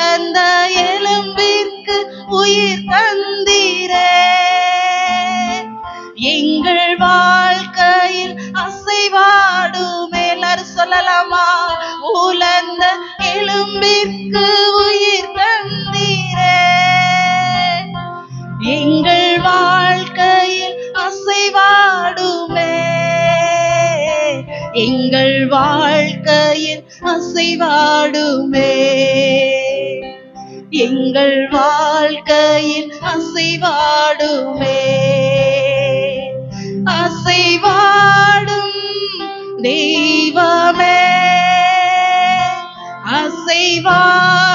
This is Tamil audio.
உலர்ந்த எலும்பிற்கு உயிர் தந்தீரே. எங்கள் வாழ்க்கையில் அசைவாடுமே. எல்லாரும் சொல்லலாமா? உலர்ந்த எலும்பிற்கு உயிர் தந்தீரே. எங்கள் வாழ்க்கையில் அசைவாடுமே. எங்கள் வாழ்க்கையில் அசைவாடுமே. எங்கள் வாழ்க்கையில் அசைவாடுமே. அசைவாடும் தெய்வமே, அசைவாடும்